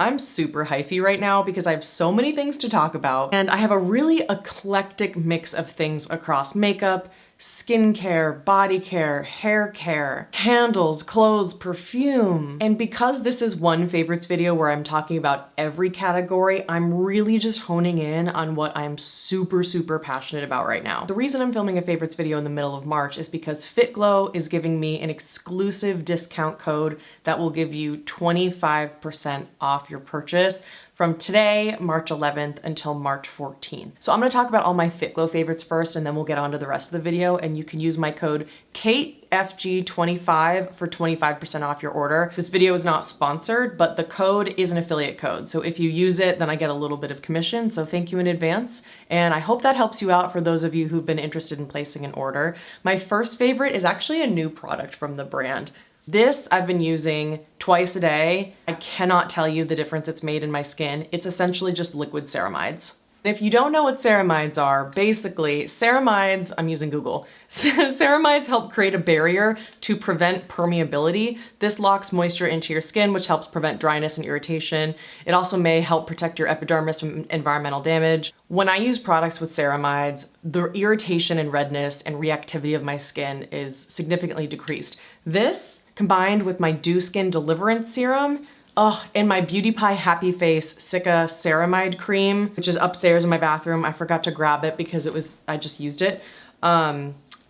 I'm super hyphy right now because I have so many things to talk about, and I have a really eclectic mix of things across makeup, skincare, body care, hair care, candles, clothes, perfume. And because this is one favorites video where I'm talking about every category, I'm really just honing in on what I'm super passionate about right now. The reason I'm filming a favorites video in the middle of March is because Fitglow is giving me an exclusive discount code that will give you 25% off your purchase from today, March 11th, until March 14th. So I'm gonna talk about all my Fitglow favorites first, and then we'll get on to the rest of the video, and you can use my code KAITFG25 for 25% off your order. This video is not sponsored, but the code is an affiliate code. So if you use it, then I get a little bit of commission, so thank you in advance. And I hope that helps you out for those of you who've been interested in placing an order. My first favorite is actually a new product from the brand. This I've been using twice a day. I cannot tell you the difference it's made in my skin. It's essentially just liquid ceramides. If you don't know what ceramides are, basically ceramides, I'm using Google, ceramides help create a barrier to prevent permeability. This locks moisture into your skin, which helps prevent dryness and irritation. It also may help protect your epidermis from environmental damage. When I use products with ceramides, the irritation and redness and reactivity of my skin is significantly decreased. This, combined with my Dew Skin Deliverance Serum, and my Beauty Pie Happy Face Sika Ceramide Cream, which is upstairs in my bathroom. I forgot to grab it because I just used it.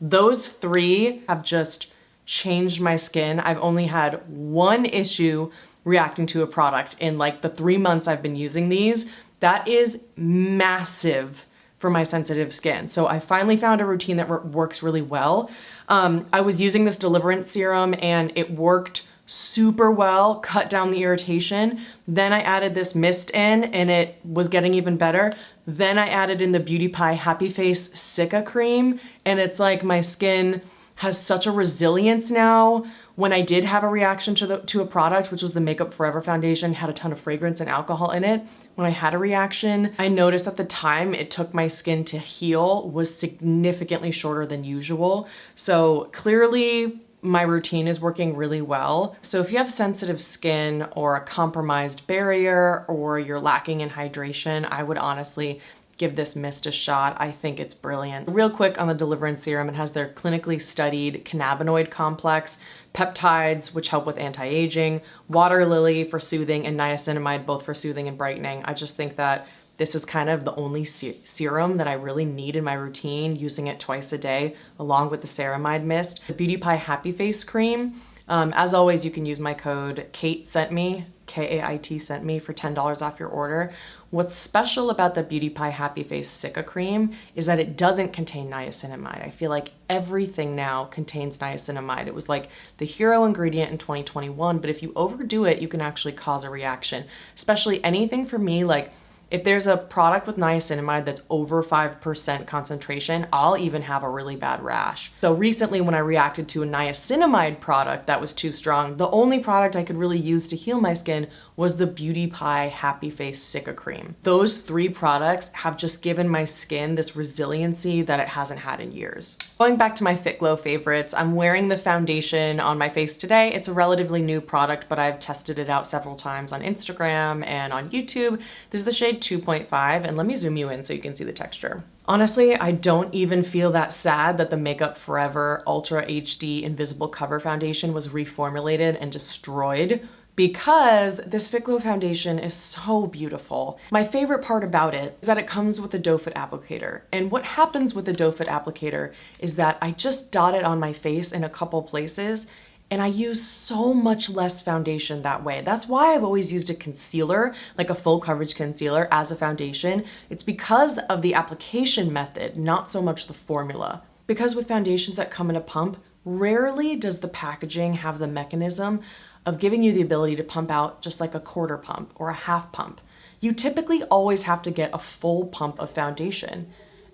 Those three have just changed my skin. I've only had one issue reacting to a product in like the 3 months I've been using these. That is massive for my sensitive skin. So I finally found a routine that works really well. I was using this Deliverance Serum and it worked super well, cut down the irritation. Then I added this mist in and it was getting even better. Then I added in the Beauty Pie Happy Face Sika Cream, and it's like my skin has such a resilience now. When I did have a reaction to a product, which was the Makeup Forever foundation, had a ton of fragrance and alcohol in it. When I had a reaction, I noticed that the time it took my skin to heal was significantly shorter than usual. So clearly my routine is working really well. So if you have sensitive skin or a compromised barrier or you're lacking in hydration, I would honestly give this mist a shot. I think it's brilliant. Real quick on the Deliverance Serum, it has their clinically studied cannabinoid complex, peptides, which help with anti-aging, water lily for soothing, and niacinamide, both for soothing and brightening. I just think that this is kind of the only serum that I really need in my routine, using it twice a day, along with the ceramide mist. The Beauty Pie Happy Face Cream, as always, you can use my code KAITSENTME, K-A-I-T sent me, for $10 off your order. What's special about the Beauty Pie Happy Face Sika Cream is that it doesn't contain niacinamide. I feel like everything now contains niacinamide. It was like the hero ingredient in 2021, but if you overdo it, you can actually cause a reaction. Especially anything for me, like if there's a product with niacinamide that's over 5% concentration, I'll even have a really bad rash. So recently when I reacted to a niacinamide product that was too strong, the only product I could really use to heal my skin was the Beauty Pie Happy Face Sika Cream. Those three products have just given my skin this resiliency that it hasn't had in years. Going back to my Fitglow favorites, I'm wearing the foundation on my face today. It's a relatively new product, but I've tested it out several times on Instagram and on YouTube. This is the shade 2.5, and let me zoom you in so you can see the texture. Honestly, I don't even feel that sad that the Makeup Forever Ultra HD Invisible Cover Foundation was reformulated and destroyed, because this Fitglow foundation is so beautiful. My favorite part about it is that it comes with a doe foot applicator. And what happens with the doe foot applicator is that I just dot it on my face in a couple places, and I use so much less foundation that way. That's why I've always used a concealer, like a full coverage concealer, as a foundation. It's because of the application method, not so much the formula. Because with foundations that come in a pump, rarely does the packaging have the mechanism of giving you the ability to pump out just like a quarter pump or a half pump. You typically always have to get a full pump of foundation.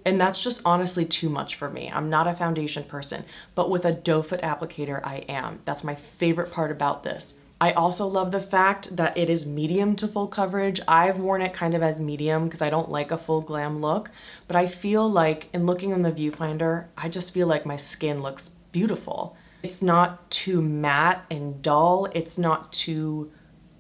And that's just honestly too much for me. I'm not a foundation person, but with a doe foot applicator, I am. That's my favorite part about this. I also love the fact that it is medium to full coverage. I've worn it kind of as medium because I don't like a full glam look, but I feel like in looking on the viewfinder, I just feel like my skin looks beautiful. It's not too matte and dull. It's not too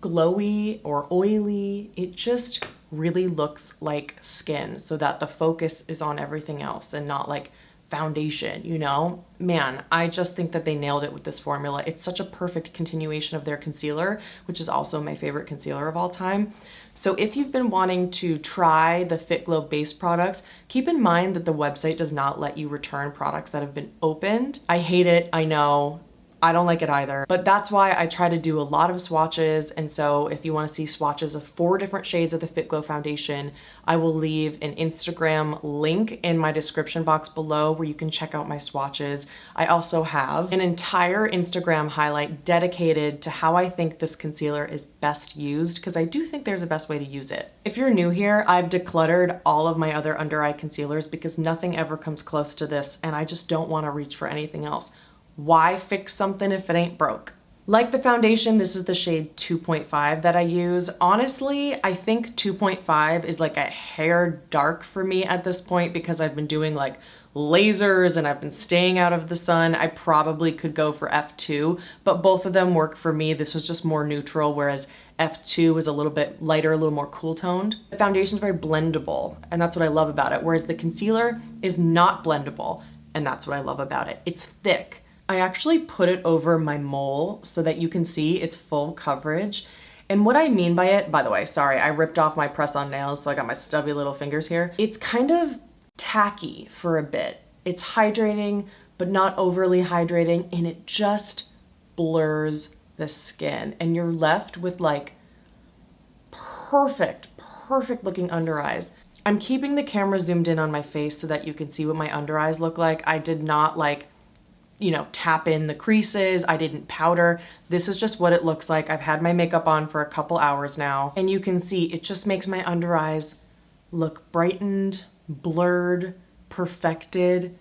glowy or oily. It just really looks like skin so that the focus is on everything else and not like foundation, you know? Man, I just think that they nailed it with this formula. It's such a perfect continuation of their concealer, which is also my favorite concealer of all time. So if you've been wanting to try the Fitglow base products, keep in mind that the website does not let you return products that have been opened. I hate it, I know. I don't like it either, but that's why I try to do a lot of swatches. And so if you want to see swatches of 4 different shades of the Fitglow foundation, I will leave an Instagram link in my description box below where you can check out my swatches. I also have an entire Instagram highlight dedicated to how I think this concealer is best used, because I do think there's a best way to use it. If you're new here, I've decluttered all of my other under eye concealers because nothing ever comes close to this, and I just don't want to reach for anything else. Why fix something if it ain't broke? Like the foundation, this is the shade 2.5 that I use. Honestly, I think 2.5 is like a hair dark for me at this point because I've been doing like lasers and I've been staying out of the sun. I probably could go for F2, but both of them work for me. This was just more neutral, whereas F2 is a little bit lighter, a little more cool toned. The foundation is very blendable, and that's what I love about it, whereas the concealer is not blendable, and that's what I love about it. It's thick. I actually put it over my mole so that you can see its full coverage. And what I mean by it, by the way, sorry, I ripped off my press-on nails, so I got my stubby little fingers here. It's kind of tacky for a bit. It's hydrating, but not overly hydrating, and it just blurs the skin. And you're left with like perfect looking under eyes. I'm keeping the camera zoomed in on my face so that you can see what my under eyes look like. I did not like, you know, tap in the creases. I didn't powder. This is just what it looks like. I've had my makeup on for a couple hours now, and you can see it just makes my under eyes look brightened, blurred, perfected.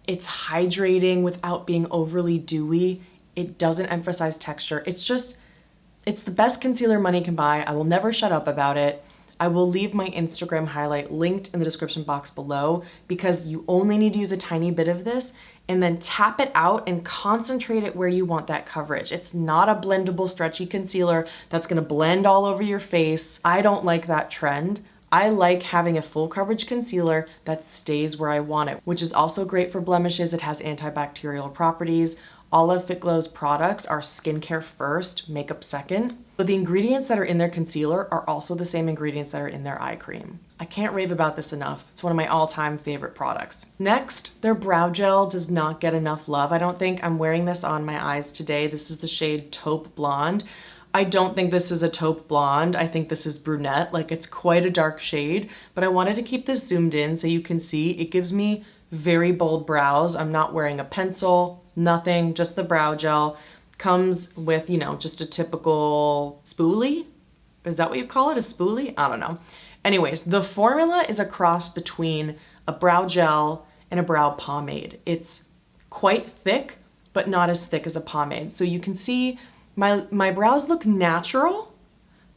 It's hydrating without being overly dewy. It doesn't emphasize texture. It's the best concealer money can buy. I will never shut up about it. I will leave my Instagram highlight linked in the description box below because you only need to use a tiny bit of this and then tap it out and concentrate it where you want that coverage. It's not a blendable, stretchy concealer that's gonna blend all over your face. I don't like that trend. I like having a full coverage concealer that stays where I want it, which is also great for blemishes. It has antibacterial properties. All of Fitglow's products are skincare first, makeup second. But the ingredients that are in their concealer are also the same ingredients that are in their eye cream. I can't rave about this enough. It's one of my all-time favorite products. Next, their brow gel does not get enough love. I don't think. I'm wearing this on my eyes today. This is the shade Taupe Blonde. I don't think this is a taupe blonde. I think this is brunette. Like, it's quite a dark shade, but I wanted to keep this zoomed in so you can see it gives me very bold brows. I'm not wearing a pencil, nothing, just the brow gel. Comes with, you know, just a typical spoolie. Is that what you call it? A spoolie? I don't know. Anyways, the formula is a cross between a brow gel and a brow pomade. It's quite thick, but not as thick as a pomade. So you can see my brows look natural,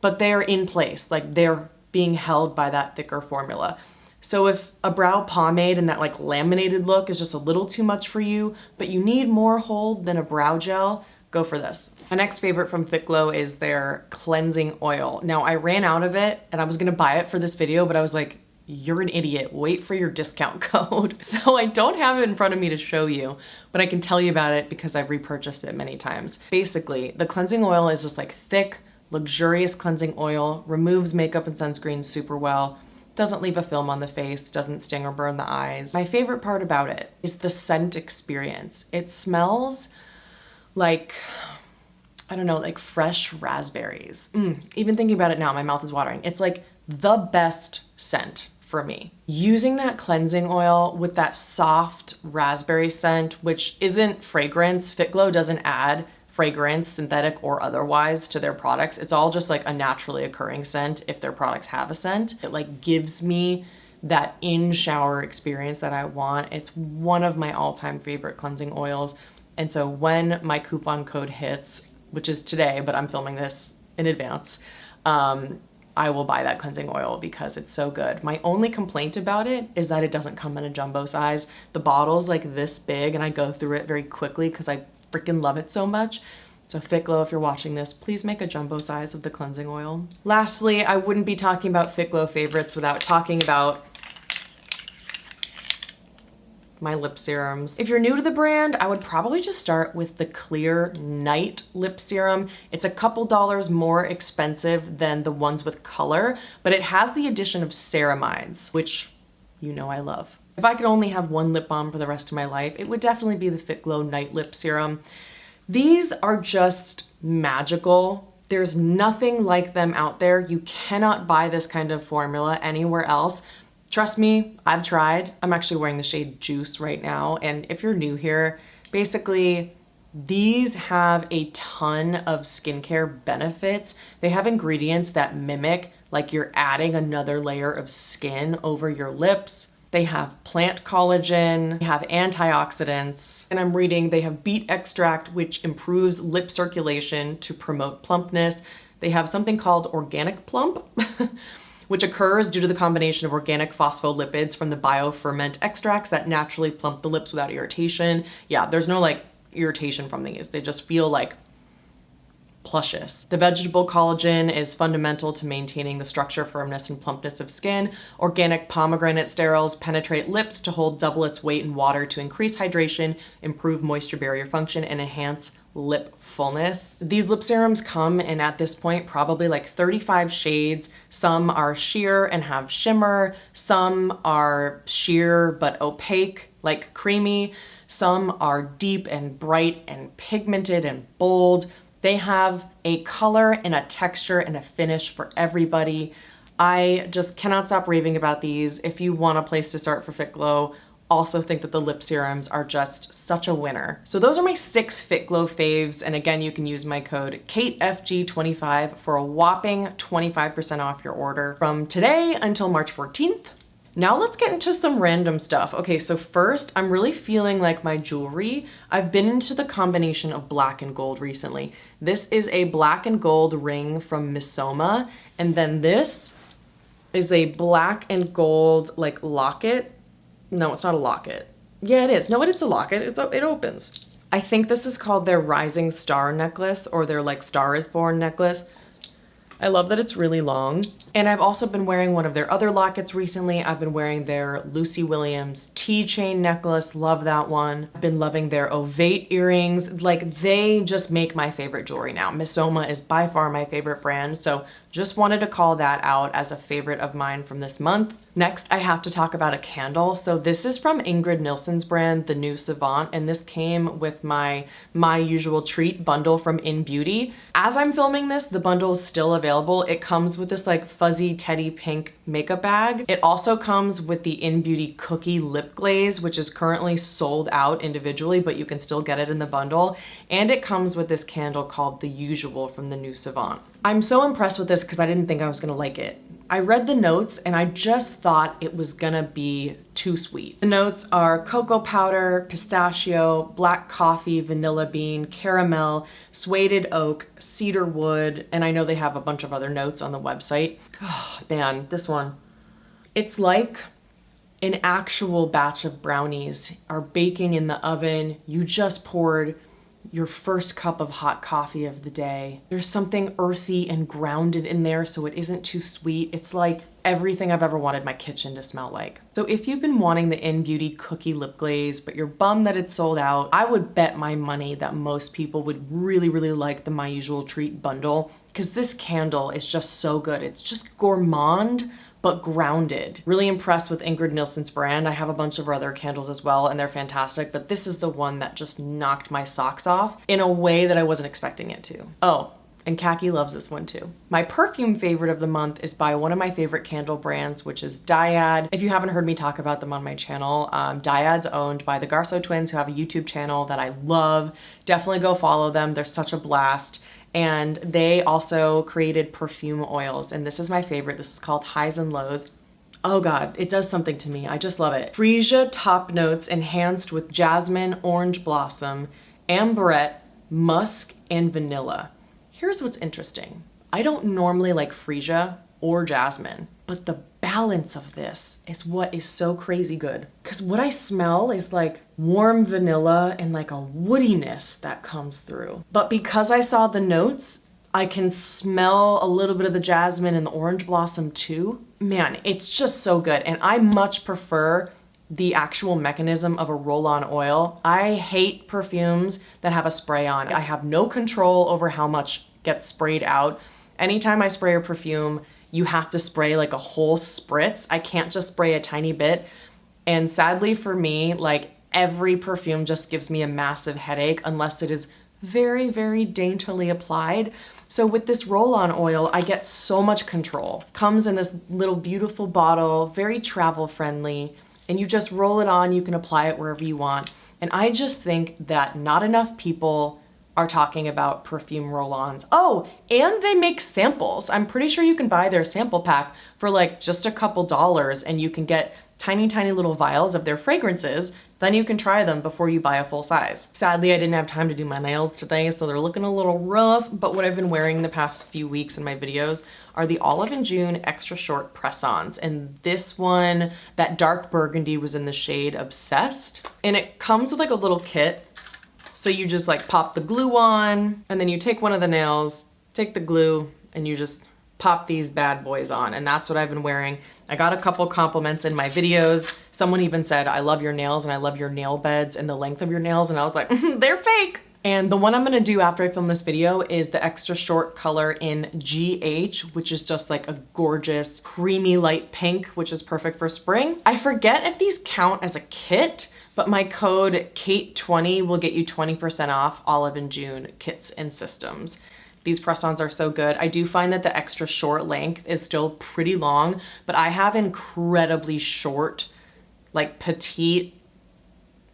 but they're in place. Like, they're being held by that thicker formula. So if a brow pomade and that like laminated look is just a little too much for you, but you need more hold than a brow gel, go for this. My next favorite from Fitglow is their cleansing oil. Now, I ran out of it and I was gonna buy it for this video, but I was like, you're an idiot, wait for your discount code. So I don't have it in front of me to show you, but I can tell you about it because I've repurchased it many times. Basically, the cleansing oil is this like thick, luxurious cleansing oil, removes makeup and sunscreen super well, doesn't leave a film on the face, doesn't sting or burn the eyes. My favorite part about it is the scent experience. It smells like, I don't know, like fresh raspberries. Even thinking about it now, my mouth is watering. It's like the best scent for me. Using that cleansing oil with that soft raspberry scent, which isn't fragrance, Fitglow doesn't add fragrance, synthetic or otherwise, to their products. It's all just like a naturally occurring scent if their products have a scent. It like gives me that in-shower experience that I want. It's one of my all-time favorite cleansing oils. And so when my coupon code hits, which is today, but I'm filming this in advance, I will buy that cleansing oil because it's so good. My only complaint about it is that it doesn't come in a jumbo size. The bottle's like this big and I go through it very quickly because I freaking love it so much. So Fitglow, if you're watching this, please make a jumbo size of the cleansing oil. Lastly, I wouldn't be talking about Fitglow favorites without talking about my lip serums. If you're new to the brand, I would probably just start with the Clear Night Lip Serum. It's a couple dollars more expensive than the ones with color, but it has the addition of ceramides, which you know I love. If I could only have one lip balm for the rest of my life, it would definitely be the Fitglow Night Lip Serum. These are just magical. There's nothing like them out there. You cannot buy this kind of formula anywhere else. Trust me, I've tried. I'm actually wearing the shade Juice right now. And if you're new here, basically these have a ton of skincare benefits. They have ingredients that mimic like you're adding another layer of skin over your lips. They have plant collagen, they have antioxidants, and I'm reading they have beet extract, which improves lip circulation to promote plumpness. They have something called organic plump, which occurs due to the combination of organic phospholipids from the bioferment extracts that naturally plump the lips without irritation. Yeah, there's no like irritation from these. They just feel like plushious. The vegetable collagen is fundamental to maintaining the structure, firmness, and plumpness of skin. Organic pomegranate sterols penetrate lips to hold double its weight in water to increase hydration, improve moisture barrier function, and enhance lip fullness. These lip serums come in, at this point, probably like 35 shades. Some are sheer and have shimmer. Some are sheer but opaque, like creamy. Some are deep and bright and pigmented and bold. They have a color and a texture and a finish for everybody. I just cannot stop raving about these. If you want a place to start for Fitglow, also think that the lip serums are just such a winner. So those are my 6 Fitglow faves. And again, you can use my code KAITFG25 for a whopping 25% off your order from today until March 14th. Now let's get into some random stuff. Okay, so first, I'm really feeling like my jewelry. I've been into the combination of black and gold recently. This is a black and gold ring from Missoma, and then this is a black and gold like locket. No, it's not a locket. Yeah, it is. No, it's a locket. It opens. I think this is called their Rising Star necklace or their like Star is Born necklace. I love that it's really long. And I've also been wearing one of their other lockets recently. I've been wearing their Lucy Williams T-chain necklace. Love that one. I've been loving their ovate earrings. Like, they just make my favorite jewelry now. Missoma is by far my favorite brand. So just wanted to call that out as a favorite of mine from this month. Next, I have to talk about a candle. So this is from Ingrid Nilsson's brand, the New Savant, and this came with my Usual Treat bundle from In Beauty. As I'm filming this, the bundle is still available. It comes with this like fuzzy teddy pink makeup bag. It also comes with the In Beauty Cookie Lip Glaze, which is currently sold out individually, but you can still get it in the bundle. And it comes with this candle called The Usual from the New Savant. I'm so impressed with this because I didn't think I was gonna like it. I read the notes and I just thought it was gonna be too sweet. The notes are cocoa powder, pistachio, black coffee, vanilla bean, caramel, suede oak, cedar wood, and I know they have a bunch of other notes on the website. Oh man, this one. It's like an actual batch of brownies are baking in the oven. You just poured your first cup of hot coffee of the day. There's something earthy and grounded in there, so it isn't too sweet. It's like everything I've ever wanted my kitchen to smell like. So if you've been wanting the In Beauty Cookie Lip Glaze, but you're bummed that it's sold out, I would bet my money that most people would really, really like the My Usual Treat bundle, because this candle is just so good. It's just gourmand, but grounded. Really impressed with Ingrid Nilsson's brand. I have a bunch of her other candles as well, and they're fantastic, but this is the one that just knocked my socks off in a way that I wasn't expecting it to. Oh, and Khaki loves this one too. My perfume favorite of the month is by one of my favorite candle brands, which is Dyad. If you haven't heard me talk about them on my channel, Dyad's owned by the Garceau twins, who have a YouTube channel that I love. Definitely go follow them. They're such a blast. And they also created perfume oils, and this is my favorite. This is called Highs and Lows. Oh God, it does something to me. I just love it. Freesia top notes enhanced with jasmine, orange blossom, amberette, musk, and vanilla. Here's what's interesting. I don't normally like freesia or jasmine, but the balance of this is what is so crazy good. Because what I smell is like warm vanilla and like a woodiness that comes through. But because I saw the notes, I can smell a little bit of the jasmine and the orange blossom too. Man, it's just so good. And I much prefer the actual mechanism of a roll-on oil. I hate perfumes that have a spray on. I have no control over how much gets sprayed out. Anytime I spray a perfume, you have to spray like a whole spritz. I can't just spray a tiny bit. And sadly for me, like every perfume just gives me a massive headache unless it is very, very daintily applied. So with this roll-on oil, I get so much control. Comes in this little beautiful bottle, very travel friendly, and you just roll it on, you can apply it wherever you want. And I just think that not enough people are talking about perfume roll-ons. Oh, and they make samples. I'm pretty sure you can buy their sample pack for like just a couple dollars and you can get tiny, tiny little vials of their fragrances. Then you can try them before you buy a full size. Sadly, I didn't have time to do my nails today, so they're looking a little rough, but what I've been wearing the past few weeks in my videos are the Olive & June extra short press-ons. And this one, that dark burgundy, was in the shade Obsessed. And it comes with like a little kit. So you just like pop the glue on, and then you take one of the nails, take the glue, and you just pop these bad boys on. And that's what I've been wearing. I got a couple compliments in my videos. Someone even said, I love your nails and I love your nail beds and the length of your nails. And I was like, they're fake. And the one I'm gonna do after I film this video is the extra short color in GH, which is just like a gorgeous creamy light pink, which is perfect for spring. I forget if these count as a kit, but my code KAITSENTME will get you 20% off Olive & June kits and systems. These press-ons are so good. I do find that the extra short length is still pretty long, but I have incredibly short, like petite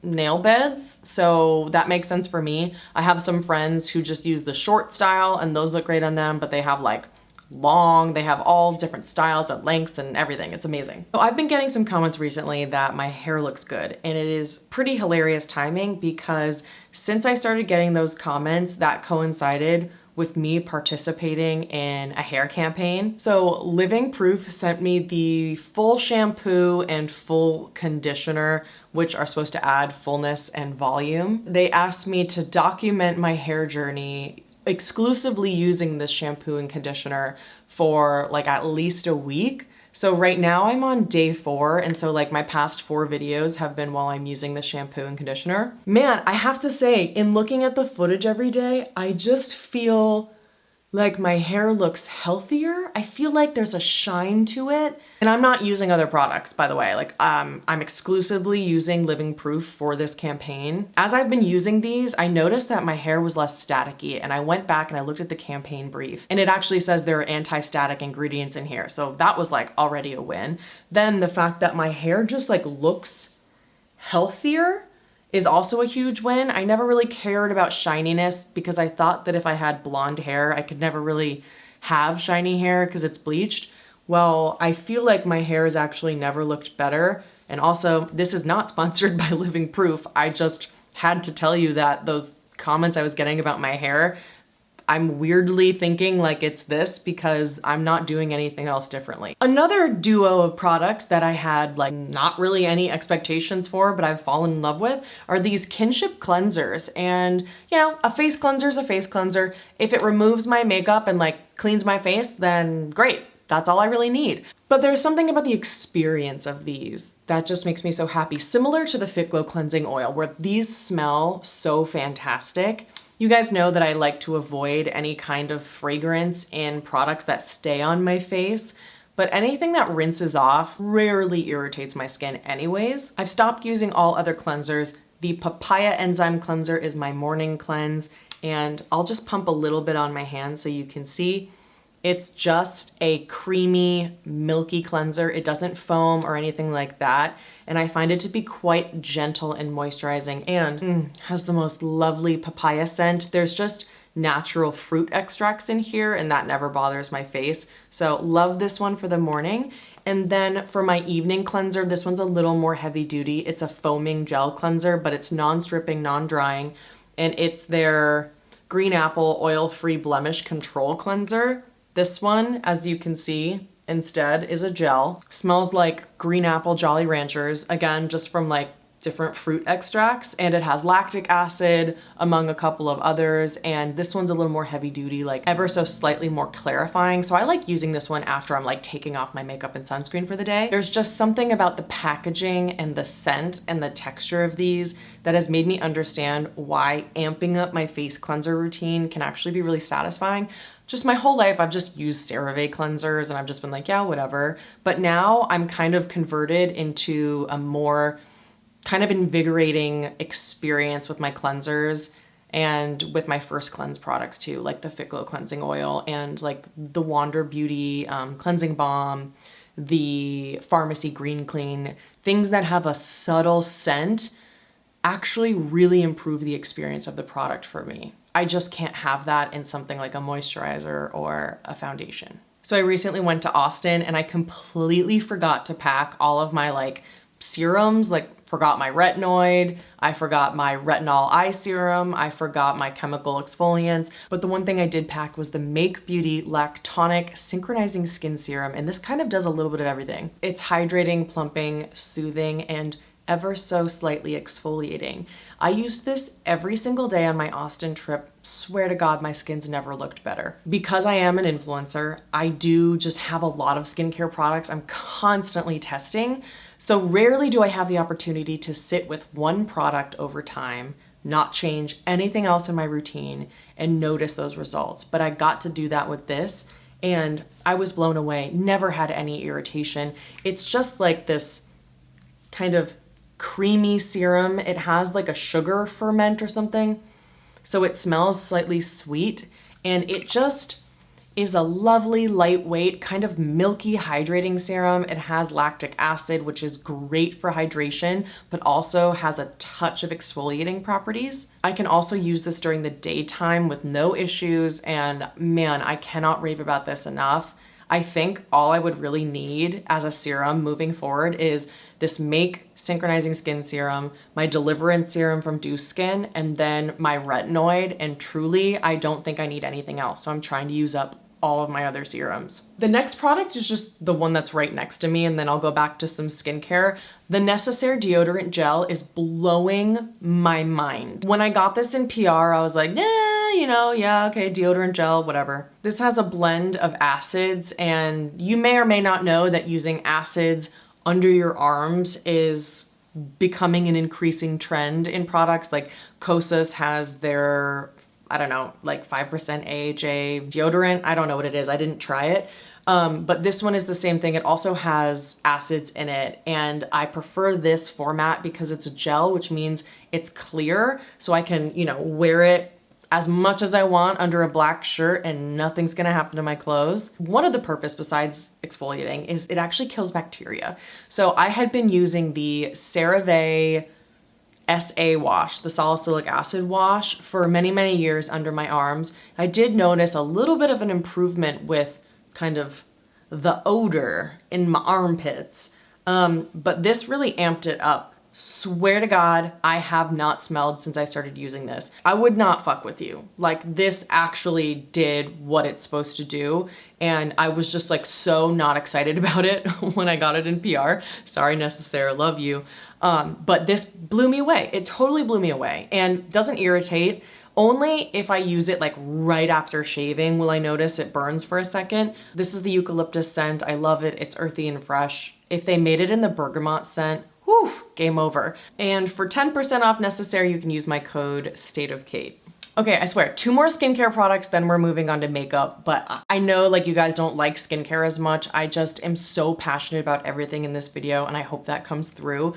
nail beds, so that makes sense for me. I have some friends who just use the short style and those look great on them, but they have like long, they have all different styles and lengths and everything. It's amazing. So I've been getting some comments recently that my hair looks good, and it is pretty hilarious timing because since I started getting those comments, that coincided with me participating in a hair campaign. So Living Proof sent me the full shampoo and full conditioner, which are supposed to add fullness and volume. They asked me to document my hair journey exclusively using this shampoo and conditioner for like at least a week. So right now I'm on day 4, and so like my past 4 videos have been while I'm using the shampoo and conditioner. Man, I have to say, in looking at the footage every day, I just feel like my hair looks healthier. I feel like there's a shine to it. And I'm not using other products, by the way. Like I'm exclusively using Living Proof for this campaign. As I've been using these, I noticed that my hair was less staticky, and I went back and I looked at the campaign brief, and it actually says there are anti-static ingredients in here. So that was like already a win. Then the fact that my hair just like looks healthier is also a huge win. I never really cared about shininess because I thought that if I had blonde hair, I could never really have shiny hair because it's bleached. Well, I feel like my hair has actually never looked better. And also, this is not sponsored by Living Proof. I just had to tell you that those comments I was getting about my hair, I'm weirdly thinking like it's this because I'm not doing anything else differently. Another duo of products that I had like not really any expectations for, but I've fallen in love with, are these Kinship cleansers. And you know, a face cleanser is a face cleanser. If it removes my makeup and like cleans my face, then great. That's all I really need. But there's something about the experience of these that just makes me so happy. Similar to the Fitglow cleansing oil, where these smell so fantastic. You guys know that I like to avoid any kind of fragrance in products that stay on my face, but anything that rinses off rarely irritates my skin anyways. I've stopped using all other cleansers. The papaya enzyme cleanser is my morning cleanse, and I'll just pump a little bit on my hand so you can see. It's just a creamy, milky cleanser. It doesn't foam or anything like that. And I find it to be quite gentle and moisturizing, and has the most lovely papaya scent. There's just natural fruit extracts in here, and that never bothers my face. So love this one for the morning. And then for my evening cleanser, this one's a little more heavy duty. It's a foaming gel cleanser, but it's non-stripping, non-drying. And it's their green apple oil-free blemish control cleanser. This one, as you can see, instead is a gel. Smells like green apple Jolly Ranchers, again, just from like different fruit extracts, and it has lactic acid among a couple of others, and this one's a little more heavy duty, like ever so slightly more clarifying. So I like using this one after I'm like taking off my makeup and sunscreen for the day. There's just something about the packaging and the scent and the texture of these that has made me understand why amping up my face cleanser routine can actually be really satisfying. Just my whole life, I've just used CeraVe cleansers and I've just been like, yeah, whatever. But now I'm kind of converted into a more kind of invigorating experience with my cleansers and with my first cleanse products too, like the Fitglow cleansing oil and like the Wander Beauty cleansing balm, the Pharmacy Green Clean. Things that have a subtle scent actually really improve the experience of the product for me. I just can't have that in something like a moisturizer or a foundation. So I recently went to Austin and I completely forgot to pack all of my like serums, like forgot my retinoid, I forgot my retinol eye serum, I forgot my chemical exfoliants, but the one thing I did pack was the Make Beauty Lactonic Synchronizing Skin Serum, and this kind of does a little bit of everything. It's hydrating, plumping, soothing, and ever so slightly exfoliating. I used this every single day on my Austin trip. Swear to God, my skin's never looked better. Because I am an influencer, I do just have a lot of skincare products I'm constantly testing. So rarely do I have the opportunity to sit with one product over time, not change anything else in my routine, and notice those results. But I got to do that with this, and I was blown away. Never had any irritation. It's just like this kind of creamy serum. It has like a sugar ferment or something, so it smells slightly sweet, and it just is a lovely, lightweight, kind of milky hydrating serum. It has lactic acid, which is great for hydration, but also has a touch of exfoliating properties. I can also use this during the daytime with no issues, and man, I cannot rave about this enough. I think all I would really need as a serum moving forward is this Make Synchronizing Skin Serum, my Deliverance Serum from Dew Skin, and then my retinoid, and truly, I don't think I need anything else, so I'm trying to use up all of my other serums. The next product is just the one that's right next to me, and then I'll go back to some skincare. The Necessaire Deodorant Gel is blowing my mind. When I got this in PR, I was like, nah, you know, yeah, okay, deodorant gel, whatever. This has a blend of acids, and you may or may not know that using acids under your arms is becoming an increasing trend in products. Like Kosas has their, I don't know, like 5% AHA deodorant. I don't know what it is. I didn't try it. But this one is the same thing. It also has acids in it, and I prefer this format because it's a gel, which means it's clear, so I can, you know, wear it as much as I want under a black shirt and nothing's gonna happen to my clothes. One of the purpose besides exfoliating is it actually kills bacteria. So I had been using the CeraVe SA wash, the salicylic acid wash, for many, many years under my arms. I did notice a little bit of an improvement with kind of the odor in my armpits, but this really amped it up. Swear to God, I have not smelled since I started using this. I would not fuck with you. Like, this actually did what it's supposed to do, and I was just like so not excited about it when I got it in PR. Sorry, Necessaire, love you. But this blew me away. It totally blew me away, and doesn't irritate. Only if I use it like right after shaving will I notice it burns for a second. This is the eucalyptus scent. I love it. It's earthy and fresh. If they made it in the bergamot scent, whew, game over. And for 10% off Necessaire, you can use my code STATEOFKATE. Okay, I swear, 2 more skincare products, then we're moving on to makeup. But I know like you guys don't like skincare as much. I just am so passionate about everything in this video, and I hope that comes through.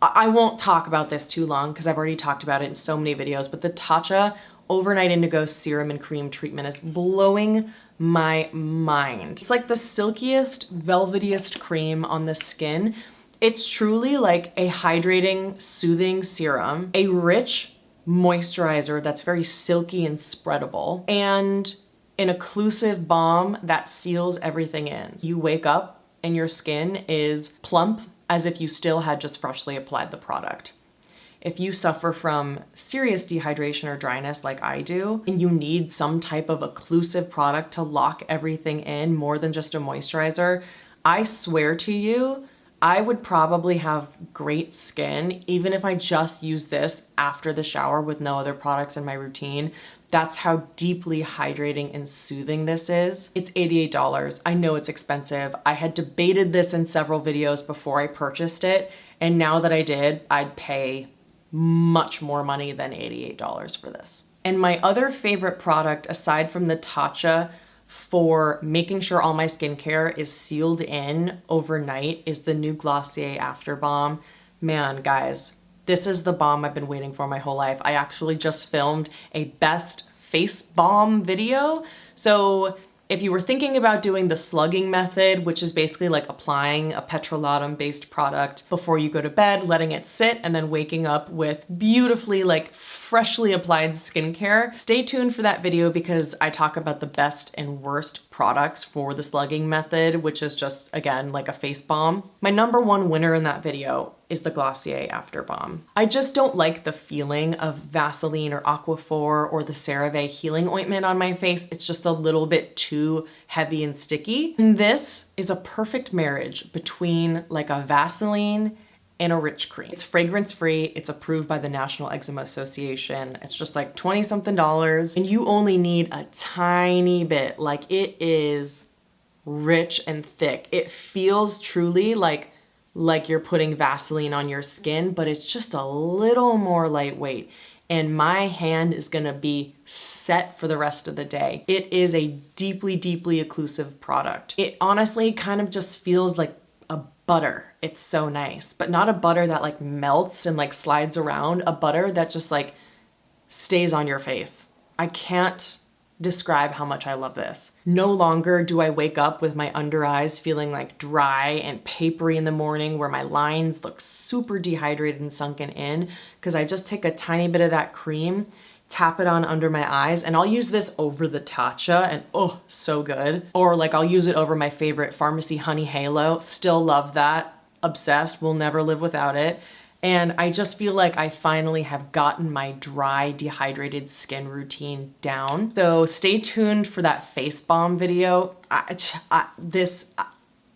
I won't talk about this too long because I've already talked about it in so many videos, but the Tatcha Overnight Indigo Serum and Cream Treatment is blowing my mind. It's like the silkiest, velvetiest cream on the skin. It's truly like a hydrating, soothing serum, a rich moisturizer that's very silky and spreadable, and an occlusive balm that seals everything in. You wake up and your skin is plump as if you still had just freshly applied the product. if you suffer from serious dehydration or dryness like I do, and you need some type of occlusive product to lock everything in more than just a moisturizer, I swear to you, I would probably have great skin even if I just use this after the shower with no other products in my routine. That's how deeply hydrating and soothing this is. It's $88. I know it's expensive. I had debated this in several videos before I purchased it, and now that I did, I'd pay much more money than $88 for this. And my other favorite product, aside from the Tatcha, for making sure all my skincare is sealed in overnight, is the new Glossier After Balm. Man, guys, this is the balm I've been waiting for my whole life. I actually just filmed a best face balm video. So if you were thinking about doing the slugging method, which is basically like applying a petrolatum based product before you go to bed, letting it sit, and then waking up with beautifully like freshly applied skincare, stay tuned for that video because I talk about the best and worst products for the slugging method, which is just, again, like a face balm. My #1 winner in that video is the Glossier After Balm. I just don't like the feeling of Vaseline or Aquaphor or the CeraVe healing ointment on my face. It's just a little bit too heavy and sticky. And this is a perfect marriage between like a Vaseline and a rich cream. It's fragrance free. It's approved by the National Eczema Association. It's just like 20 something dollars, and you only need a tiny bit. Like, it is rich and thick. It feels truly like you're putting Vaseline on your skin, but it's just a little more lightweight. And my hand is gonna be set for the rest of the day. It is a deeply, deeply occlusive product. It honestly kind of just feels like a butter. It's so nice, but not a butter that like melts and like slides around, a butter that just like stays on your face. I can't describe how much I love this. No longer do I wake up with my under eyes feeling like dry and papery in the morning where my lines look super dehydrated and sunken in, because I just take a tiny bit of that cream, tap it on under my eyes, and I'll use this over the Tatcha, and oh, so good. Or like I'll use it over my favorite Pharmacy Honey Halo. Still love that. Obsessed. Will never live without it. And I just feel like I finally have gotten my dry, dehydrated skin routine down. So stay tuned for that face balm video.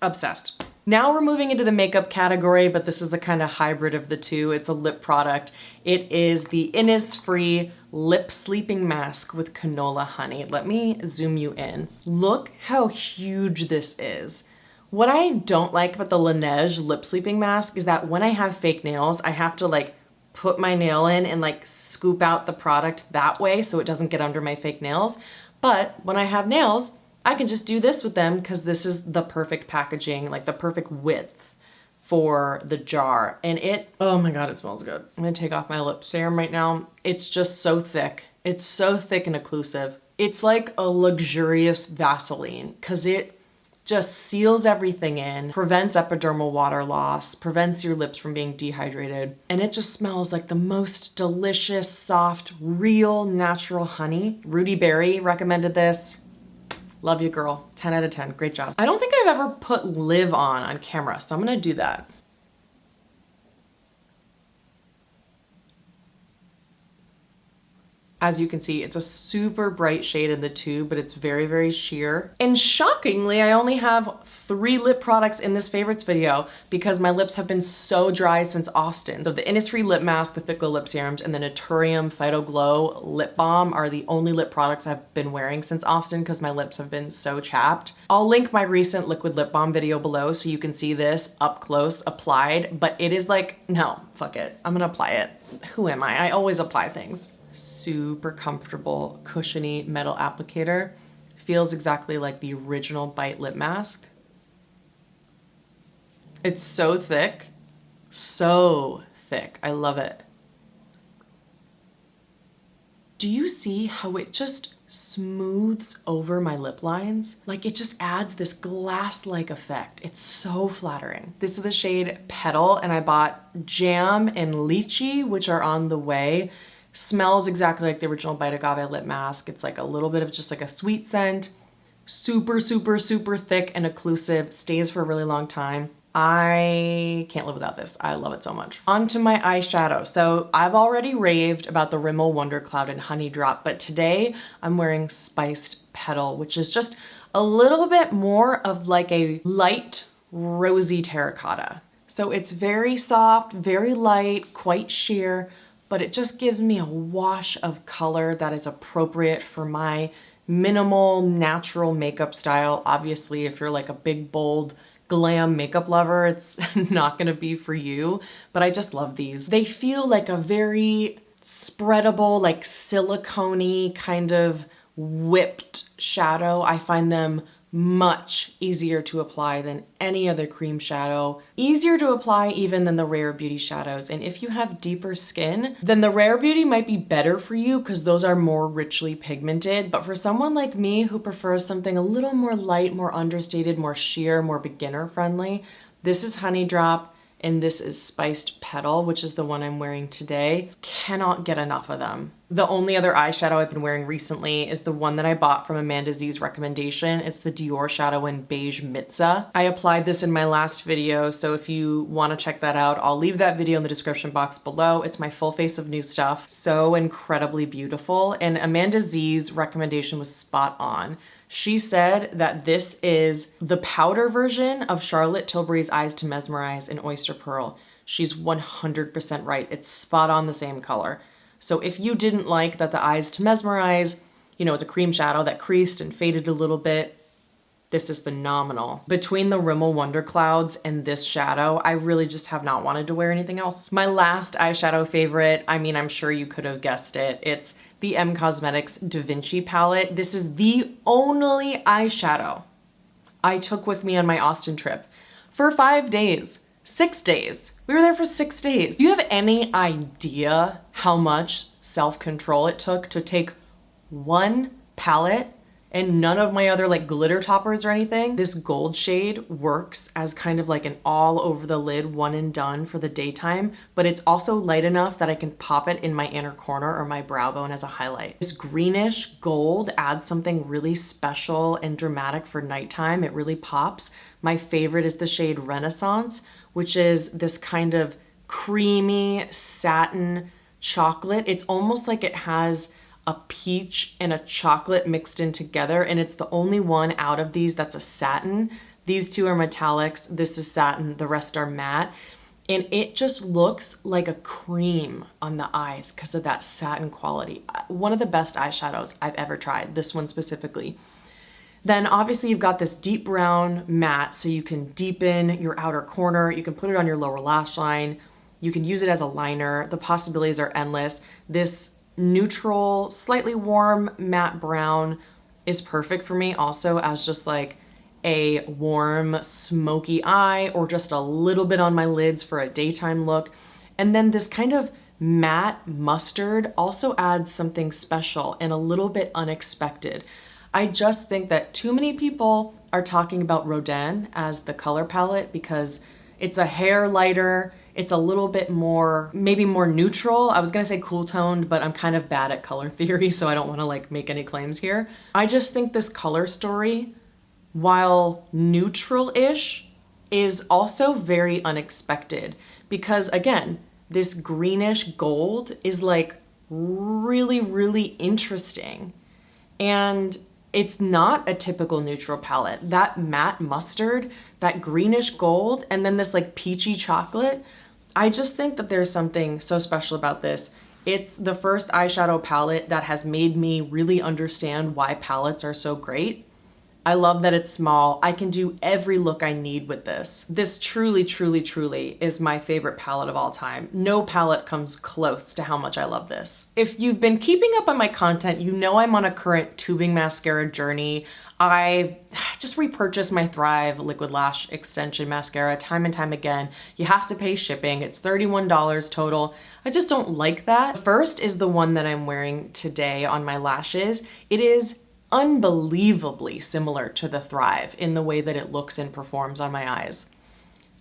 Obsessed. Now we're moving into the makeup category, but this is a kind of hybrid of the two. It's a lip product. It is the Innisfree Lip Sleeping Mask with Canola Honey. Let me zoom you in. Look how huge this is. What I don't like about the Laneige lip sleeping mask is that when I have fake nails, I have to like put my nail in and like scoop out the product that way so it doesn't get under my fake nails. But when I have nails, I can just do this with them because this is the perfect packaging, like the perfect width for the jar. And it, oh my God, it smells good. I'm gonna take off my lip serum right now. It's just so thick. It's so thick and occlusive. It's like a luxurious Vaseline because it just seals everything in, prevents epidermal water loss, prevents your lips from being dehydrated, and it just smells like the most delicious, soft, real, natural honey. Rudy Berry recommended this. Love you, girl. 10 out of 10. Great job. I don't think I've ever put Live on camera, so I'm gonna do that. As you can see, it's a super bright shade in the tube, but it's very, very sheer. And shockingly, I only have 3 lip products in this favorites video because my lips have been so dry since Austin. So the Innisfree Lip Mask, the Fitglow Lip Serums, and the Naturium Phytoglow Lip Balm are the only lip products I've been wearing since Austin because my lips have been so chapped. I'll link my recent liquid lip balm video below so you can see this up close applied, but it is like, no, fuck it. I'm gonna apply it. Who am I? I always apply things. Super comfortable, cushiony metal applicator. Feels exactly like the original Bite lip mask. It's so thick, so thick. I love it. Do you see how it just smooths over my lip lines? Like, it just adds this glass-like effect. It's so flattering. This is the shade Petal, and I bought Jam and Lychee, which are on the way. Smells exactly like the original Bite Agave lip mask. It's like a little bit of just like a sweet scent. Super, super, super thick and occlusive. Stays for a really long time. I can't live without this. I love it so much. On to my eyeshadow. So I've already raved about the Rimmel Wonder Cloud and Honey Drop, but today I'm wearing Spiced Petal, which is just a little bit more of like a light rosy terracotta. So it's very soft, very light, quite sheer, but it just gives me a wash of color that is appropriate for my minimal, natural makeup style. Obviously, if you're like a big, bold, glam makeup lover, it's not gonna be for you, but I just love these. They feel like a very spreadable, like silicone-y kind of whipped shadow. I find them much easier to apply than any other cream shadow. Easier to apply even than the Rare Beauty shadows. And if you have deeper skin, then the Rare Beauty might be better for you because those are more richly pigmented. But for someone like me who prefers something a little more light, more understated, more sheer, more beginner friendly, this is Honey Drop and this is Spiced Petal, which is the one I'm wearing today. Cannot get enough of them. The only other eyeshadow I've been wearing recently is the one that I bought from Amanda Z's recommendation. It's the Dior Shadow in Beige Mitza. I applied this in my last video, so if you want to check that out, I'll leave that video in the description box below. It's my full face of new stuff. So incredibly beautiful, and Amanda Z's recommendation was spot on. She said that this is the powder version of Charlotte Tilbury's Eyes to Mesmerize in Oyster Pearl. She's 100% right. It's spot on the same color. So if you didn't like that the Eyes to Mesmerize, you know, is a cream shadow that creased and faded a little bit, this is phenomenal. Between the Rimmel Wonder Clouds and this shadow, I really just have not wanted to wear anything else. My last eyeshadow favorite, I mean, I'm sure you could have guessed it. It's the M Cosmetics Da Vinci palette. This is the only eyeshadow I took with me on my Austin trip for 5 days, 6 days. We were there for 6 days. Do you have any idea how much self-control it took to take one palette and none of my other like glitter toppers or anything? This gold shade works as kind of like an all over the lid one and done for the daytime, but it's also light enough that I can pop it in my inner corner or my brow bone as a highlight. This greenish gold adds something really special and dramatic for nighttime. It really pops. My favorite is the shade Renaissance, which is this kind of creamy satin chocolate. It's almost like it has a peach and a chocolate mixed in together, and it's the only one out of these that's a satin. These two are metallics, this is satin, the rest are matte. And it just looks like a cream on the eyes because of that satin quality. One of the best eyeshadows I've ever tried, this one specifically. Then obviously you've got this deep brown matte, so you can deepen your outer corner, you can put it on your lower lash line, you can use it as a liner. The possibilities are endless. This neutral, slightly warm matte brown is perfect for me also as just like a warm, smoky eye or just a little bit on my lids for a daytime look. And then this kind of matte mustard also adds something special and a little bit unexpected. I just think that too many people are talking about Rodin as the color palette because it's a hair lighter, it's a little bit more, maybe more neutral. I was gonna say cool toned, but I'm kind of bad at color theory, so I don't wanna like make any claims here. I just think this color story, while neutral-ish, is also very unexpected because again, this greenish gold is like really, really interesting. And it's not a typical neutral palette. That matte mustard, that greenish gold, and then this like peachy chocolate, I just think that there's something so special about this. It's the first eyeshadow palette that has made me really understand why palettes are so great. I love that it's small. I can do every look I need with this. This truly, truly, truly is my favorite palette of all time. No palette comes close to how much I love this. If you've been keeping up on my content, you know I'm on a current tubing mascara journey. I just repurchased my Thrive Liquid Lash Extension Mascara time and time again. You have to pay shipping. It's $31 total. I just don't like that. First is the one that I'm wearing today on my lashes. It is unbelievably similar to the Thrive in the way that it looks and performs on my eyes.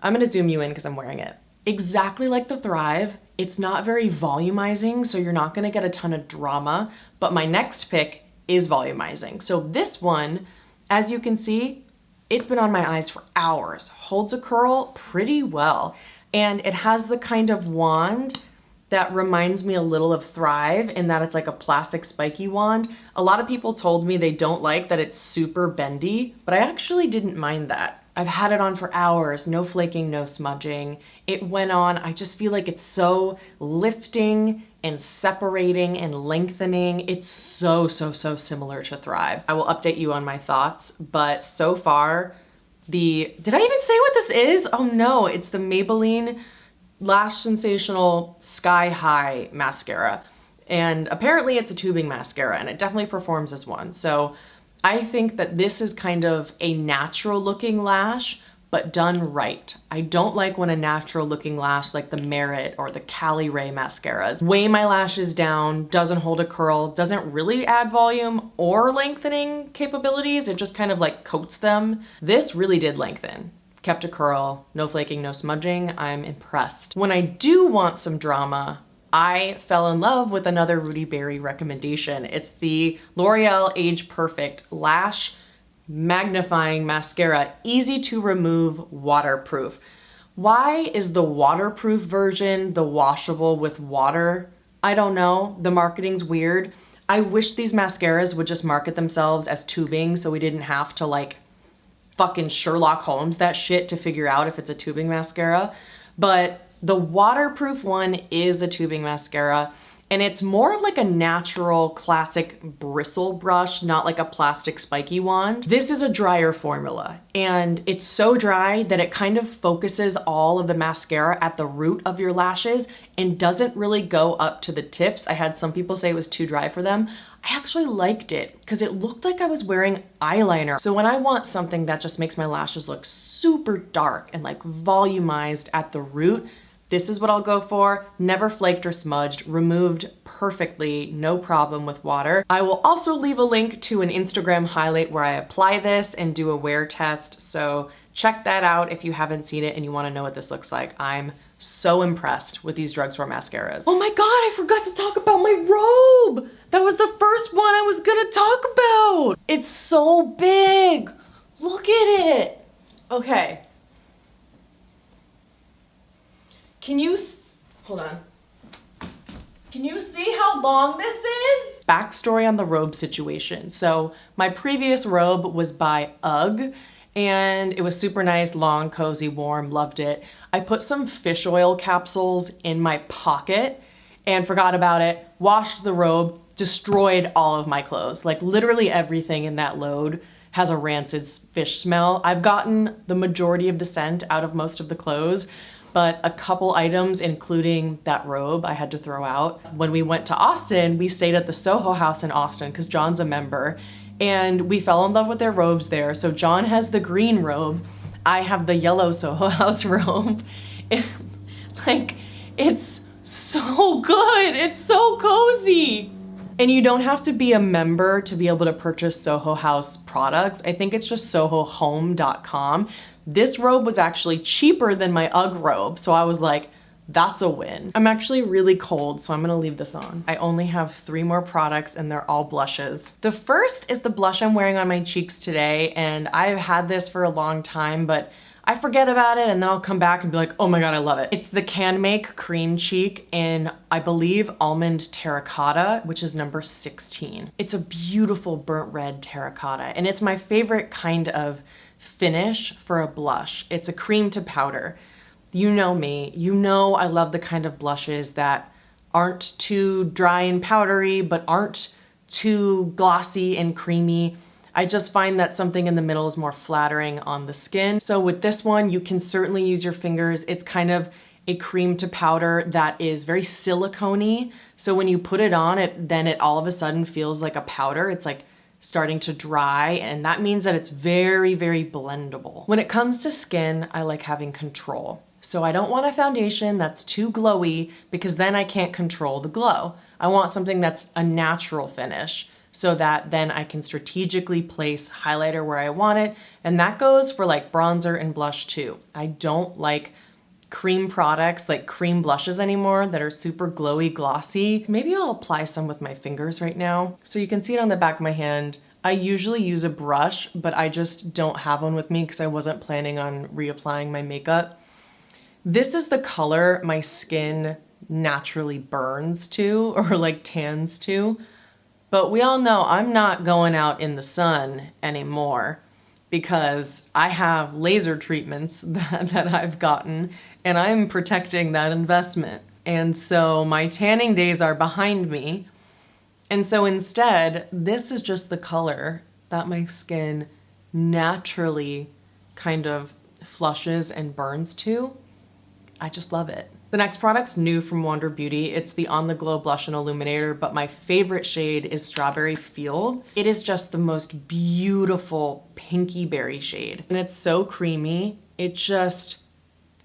I'm gonna zoom you in because I'm wearing it. Exactly like the Thrive, it's not very volumizing, so you're not gonna get a ton of drama, but my next pick is volumizing. So this one, as you can see, It's been on my eyes for hours, holds a curl pretty well. And it has the kind of wand that reminds me a little of Thrive in that it's like a plastic spiky wand. A lot of people told me they don't like that it's super bendy, but I actually didn't mind that. I've had it on for hours, no flaking, no smudging. It went on, I just feel like it's so lifting and separating and lengthening. It's so similar to Thrive. I will update you on my thoughts, but so far, did I even say what this is? Oh no, it's the Maybelline Lash Sensational Sky High mascara. And apparently it's a tubing mascara and it definitely performs as one. So I think that this is kind of a natural looking lash, but done right. I don't like when a natural looking lash like the Merit or the Cali Ray mascaras weigh my lashes down, doesn't hold a curl, doesn't really add volume or lengthening capabilities. It just kind of like coats them. This really did lengthen. Kept a curl, no flaking, no smudging. I'm impressed. When I do want some drama, I fell in love with another Rudy Berry recommendation. It's the L'Oreal Age Perfect Lash Magnifying Mascara, easy to remove, waterproof. Why is the waterproof version the washable with water? I don't know. The marketing's weird. I wish these mascaras would just market themselves as tubing so we didn't have to like fucking Sherlock Holmes that shit to figure out if it's a tubing mascara. But the waterproof one is a tubing mascara, and it's more of like a natural classic bristle brush, not like a plastic spiky wand. This is a drier formula, and it's so dry that it kind of focuses all of the mascara at the root of your lashes and doesn't really go up to the tips. I had some people say it was too dry for them. I actually liked it because it looked like I was wearing eyeliner. So when I want something that just makes my lashes look super dark and like volumized at the root, this is what I'll go for. Never flaked or smudged, removed perfectly, no problem with water. I will also leave a link to an Instagram highlight where I apply this and do a wear test. So check that out if you haven't seen it and you want to know what this looks like. I'm so impressed with these drugstore mascaras. Oh my God, I forgot to talk about my robe. That was the first one I was gonna talk about. It's so big. Look at it. Okay. Hold on. Can you see how long this is? Backstory on the robe situation. So my previous robe was by UGG and it was super nice, long, cozy, warm, loved it. I put some fish oil capsules in my pocket and forgot about it, washed the robe, destroyed all of my clothes. Like literally everything in that load has a rancid fish smell. I've gotten the majority of the scent out of most of the clothes, but a couple items, including that robe, I had to throw out. When we went to Austin, we stayed at the Soho House in Austin because John's a member, and we fell in love with their robes there. So John has the green robe, I have the yellow Soho House robe. Like, it's so good, it's so cozy. And you don't have to be a member to be able to purchase Soho House products. I think it's just sohohome.com. This robe was actually cheaper than my UGG robe, so I was like, that's a win. I'm actually really cold, so I'm gonna leave this on. I only have 3 more products and they're all blushes. The first is the blush I'm wearing on my cheeks today, and I've had this for a long time, but I forget about it and then I'll come back and be like, oh my God, I love it. It's the Can Make Cream Cheek in, I believe, Almond Terracotta, which is number 16. It's a beautiful burnt red terracotta, and it's my favorite kind of finish for a blush. It's a cream to powder. You know me, you know I love the kind of blushes that aren't too dry and powdery, but aren't too glossy and creamy. I just find that something in the middle is more flattering on the skin. So with this one, you can certainly use your fingers. It's kind of a cream to powder that is very silicone-y. So when you put it on, then it all of a sudden feels like a powder. It's like starting to dry, and that means that it's very, very blendable. When it comes to skin, I like having control. So I don't want a foundation that's too glowy because then I can't control the glow. I want something that's a natural finish so that then I can strategically place highlighter where I want it, and that goes for like bronzer and blush too. I don't like cream products, like cream blushes anymore that are super glowy, glossy. Maybe I'll apply some with my fingers right now. So you can see it on the back of my hand. I usually use a brush, but I just don't have one with me because I wasn't planning on reapplying my makeup. This is the color my skin naturally burns to or like tans to. But we all know I'm not going out in the sun anymore because I have laser treatments that I've gotten and I'm protecting that investment. And so my tanning days are behind me. And so instead, this is just the color that my skin naturally kind of flushes and burns to. I just love it. The next product's new from Wander Beauty. It's the On The Glow Blush and Illuminator, but my favorite shade is Strawberry Fields. It is just the most beautiful pinky berry shade. And it's so creamy. It just,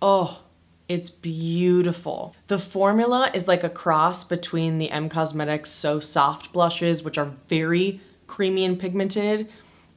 oh, it's beautiful. The formula is like a cross between the M Cosmetics So Soft blushes, which are very creamy and pigmented,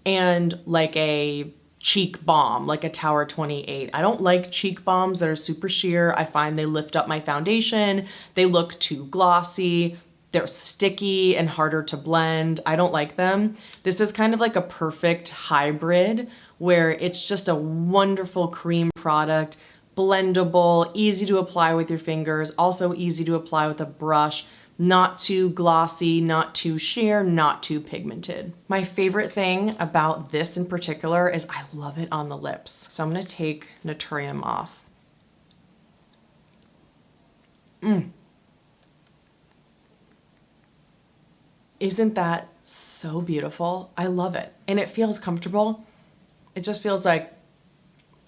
and like a cheek balm, like a Tower 28. I don't like cheek balms that are super sheer. I find they lift up my foundation. They look too glossy. They're sticky and harder to blend. I don't like them. This is kind of like a perfect hybrid where it's just a wonderful cream product, blendable, easy to apply with your fingers, also easy to apply with a brush. Not too glossy, not too sheer, not too pigmented. My favorite thing about this in particular is I love it on the lips. So I'm gonna take Naturium off. Isn't that so beautiful? I love it. And it feels comfortable. It just feels like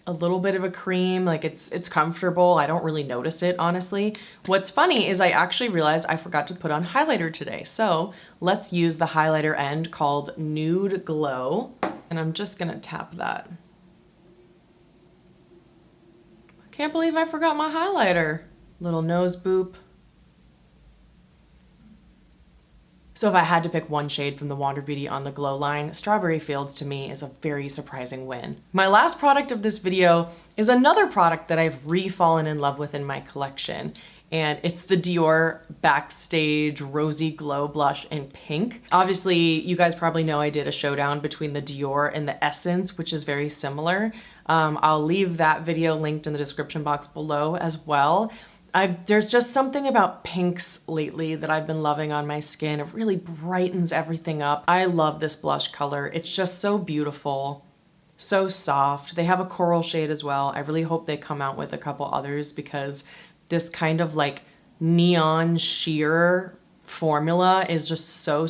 a little bit of a cream, like it's comfortable. I don't really notice it, honestly. What's funny is I actually realized I forgot to put on highlighter today. So let's use the highlighter end called Nude Glow. And I'm just gonna tap that. I can't believe I forgot my highlighter. Little nose boop. So if I had to pick one shade from the Wander Beauty On The Glow line, Strawberry Fields to me is a very surprising win. My last product of this video is another product that I've re-fallen in love with in my collection. And it's the Dior Backstage Rosy Glow Blush in pink. Obviously, you guys probably know I did a showdown between the Dior and the Essence, which is very similar. I'll leave that video linked in the description box below as well. There's just something about pinks lately that I've been loving on my skin. It really brightens everything up. I love this blush color. It's just so beautiful, so soft. They have a coral shade as well. I really hope they come out with a couple others because this kind of like neon sheer formula is just so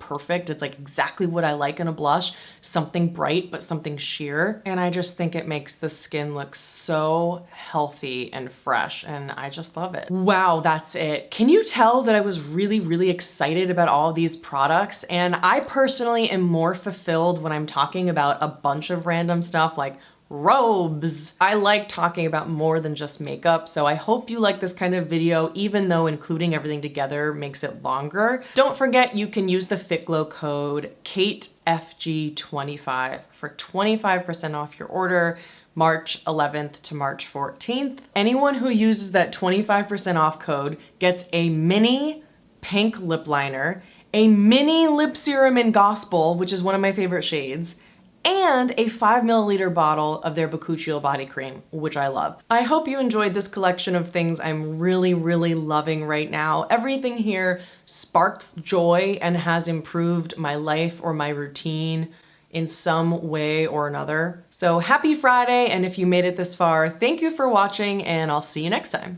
perfect. It's like exactly what I like in a blush. Something bright, but something sheer. And I just think it makes the skin look so healthy and fresh, and I just love it. Wow, that's it. Can you tell that I was really excited about all of these products? And I personally am more fulfilled when I'm talking about a bunch of random stuff like robes. I like talking about more than just makeup, so I hope you like this kind of video, even though including everything together makes it longer. Don't forget you can use the Fitglow code KAITFG25 for 25% off your order, March 11th to March 14th. Anyone who uses that 25% off code gets a mini pink lip liner, a mini lip serum in Gospel, which is one of my favorite shades, and a 5 milliliter bottle of their Bakuchiol body cream, which I love. I hope you enjoyed this collection of things I'm really loving right now. Everything here sparks joy and has improved my life or my routine in some way or another. So happy Friday, and if you made it this far, thank you for watching, and I'll see you next time.